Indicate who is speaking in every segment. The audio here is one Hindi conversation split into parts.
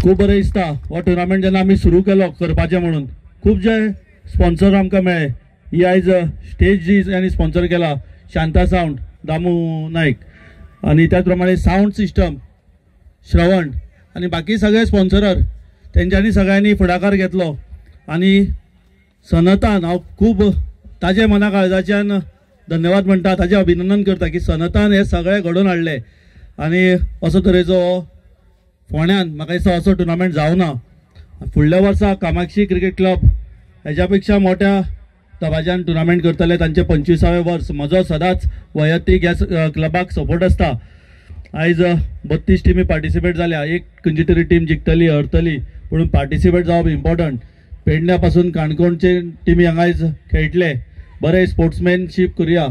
Speaker 1: खूब बरें दिसता हो टुर्नामेंट जेन्ना आमी सुरू केलो करपाचें म्हणून खूब जे स्पॉन्सर आमकां मेळ्ळे. ही आयज स्टेज जी यांनी स्पॉन्सर केला शांता सावंड दामू नायक आणि त्याच प्रमाणे सावंड सिस्टम श्रवण आणि बाकी सगळे स्पॉन्सरर तेंच्यांनी सगळ्यांनी फुडाकार घेतलो आणि सनतान हांव खूब ताजे मना काळजाच्यान धन्यवाद म्हणटा, ताजें अभिनंदन करता की सनतान हे सगळे घडोवन हाडले आणि असो तरेचो फोंड्यान म्हाका दिसता असो टुर्नामेंट जावना. फुडल्या वर्सा कामाक्षी क्रिकेट क्लब हेच्या पेक्षा मोठ्या दबाज्यान टुर्नामेंट करतले. तांचे 25वें वर्स. म्हजो सदांच वैयक्तीक ह्या क्लबाक सपोर्ट आसता. आयज 32 टिमी पार्टिसिपेट जाल्या. एक खंयची तरी टीम जिखतली हरतली पूण पार्टिसिपेट जावप इम्पॉर्टंट. पेडण्या पासून काणकोणचे टिमी हांगा आयज खेळटले. बरें स्पोर्ट्समॅनशीप करुया.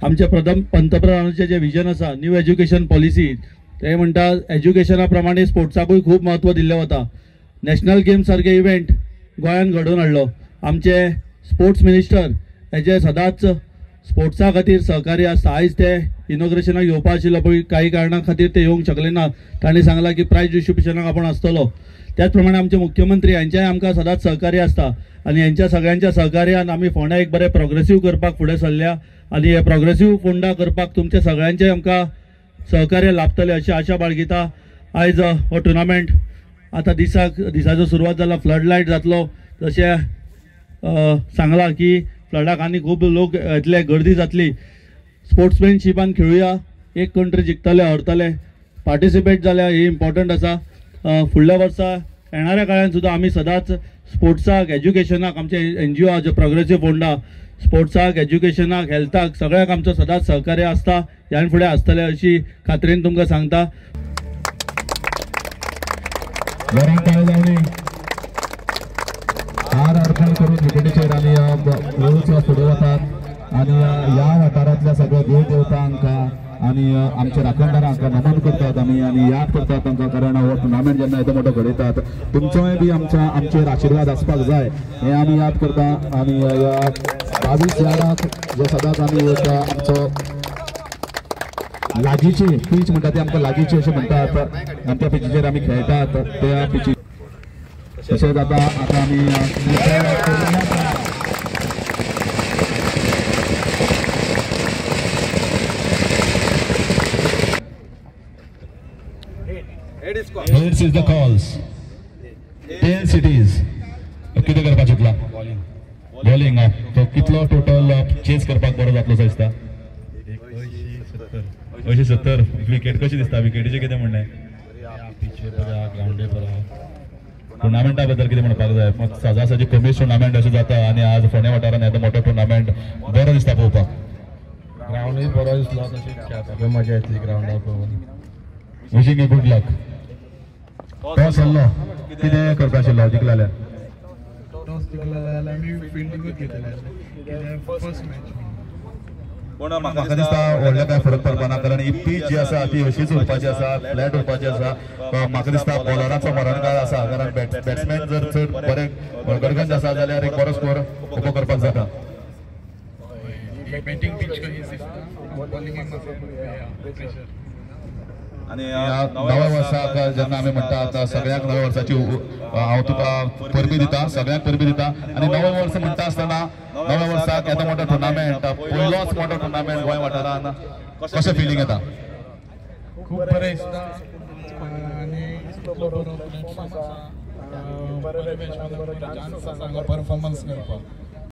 Speaker 1: आमचे पंतप्रधानाचें जे विजन आसा न्यू एज्युकेशन पॉलिसी ते म्हणटा एज्युकेशना प्रमाणे स्पोर्ट्साकूय खूब म्हत्व दिल्लें वता. नॅशनल गेम सारके इव्हेंट गोंयान घडोवन हाडलो. आमचे स्पोर्ट्स मिनिस्टर हेजे सदांच स्पोर्ट्सा खातीर सहकार्य आसता. आयज ते इनॉग्रेशनाक येवपा आशिल्लो पण काही कारणां खातीर ते येवंक शकले ना. तांणी सांगला की प्रायज डिस्ट्रिब्युशनाक आपण आसतलो. त्याच प्रमाणे आमचे मुख्यमंत्री हांचेय आमकां सदांच सहकार्य आसता आणि यांच्या सगळ्यांच्या सहकार्यान आमी फोंडा एक बरें प्रोग्रेसीव करपाक फुडें सरल्या आणि हे प्रोग्रेसीव फोंडा करपाक तुमचे सगळ्यांचे आमकां सहकार्य लाभतले अशी आशा बाळगिता. आयज हो टुर्नामेंट आता दिसाचो सुरवात जाला. फ्लड लायट जातलो जशें सांगला की फ्लडाक आनी खूब लोक येतले, गर्दी जातली. स्पोर्ट्समॅनशिपान खेळुया. एक कंट्री जिखतले हरतले पार्टिसिपेट जाल्या ही इम्पॉर्टंट आसा. फुडल्या वर्सा येणाऱ्या काळान सुद्दां आमी सदांच स्पोर्ट्साक एज्युकेशनाक आमचे NGO आहा जे प्रोग्रेसीव फोंडा स्पोर्ट्साक एज्युकेशनाक हेल्थाक सगळ्याक आमचो सदांच सहकार्य आसता. ह्यान फुडें आसतले अशी खात्रेन तुमकां सांगता.
Speaker 2: हार अर्पण करून क्रिकेटीचेर आनी उत्सव फुडें वतात आणि या वाठारांतल्या सगळ्या देव देवतांक आणि आमच्या राखणदारांक नमन करतात आमी आणि याद करतात तांकां. कारण हो टुर्नामेंट जेन्ना येदो मोठो घडयतात तुमचोय बी आमचेर आशिर्वाद आसपाक जाय हें आमी याद करता. आणि ह्या 22 यार्डाक जे सदांच आमी एक आमचो लागीची पीच म्हणटा ती आमकां लागीची अशें म्हणटात आनी त्या पिचीचेर आमी खेळटात. त्या पिची तशेंच आता आमी
Speaker 3: Here's is the calls. 10 cities. किती करपाक चिंतला? बॉलिंग. तो कितलो टोटल चेस करपाक बरो जातलो सो दिसता? 170. विकेट कशी दिसता? विकेटीचे कितें म्हणणें? टुर्नामेंटा बद्दल कितें म्हणपाक जाय? मग सजासजी कमी टुर्नामेंट अशें जाता आणि आज फोंड्या वाठारांत येदो मोठो टुर्नामेंट बरो दिसता पळोवपाक.
Speaker 4: ग्राउंडूय बरो दिसलो तशें खेळपाक मजा येतली ग्राउंडार पळोवन.
Speaker 3: Wishing a good luck. Toss हरलो कितें करपाक आशिल्लो जिखलेल्यार?
Speaker 4: टॉस जिखलेल्यार आमी फिल्डिंगूच घेतले फर्स्ट मॅच.
Speaker 3: पण म्हाका दिसता व्हडलें काय फरक पडपाना ना. कारण ही पीच जी आसा ती अशीच उरपाची आसा, फ्लॅट उरपाची आसा. म्हाका दिसता बॉलरांचो मरणकाळ आसा. कारण बॅट्समॅन जर चड बरें गडगंज आसा जाल्यार एक बरो स्कोर उबो करपाक जाता.
Speaker 4: बॅटिंग पीच कशी दिसता बॉलिंगेक प्रेशर.
Speaker 3: आणि नव्या वर्साक जेन्ना आमी म्हणटात सगळ्यांक नव्या वर्साची हांव तुका परबी दिता, सगळ्यांक परबी दिता. आणि नवें वर्स म्हणटा आसतना नव्या वर्साक येदो मोठो टुर्नामेंट, पयलोच मोठो टुर्नामेंट गोंय वाठारान कशें फिलींग येता?
Speaker 4: खूब बरें दिसता आनी इतलो बरो प्लॅटफॉर्म आसा. बरे चान्स आसा हांगा परफॉर्मन्स करपाक.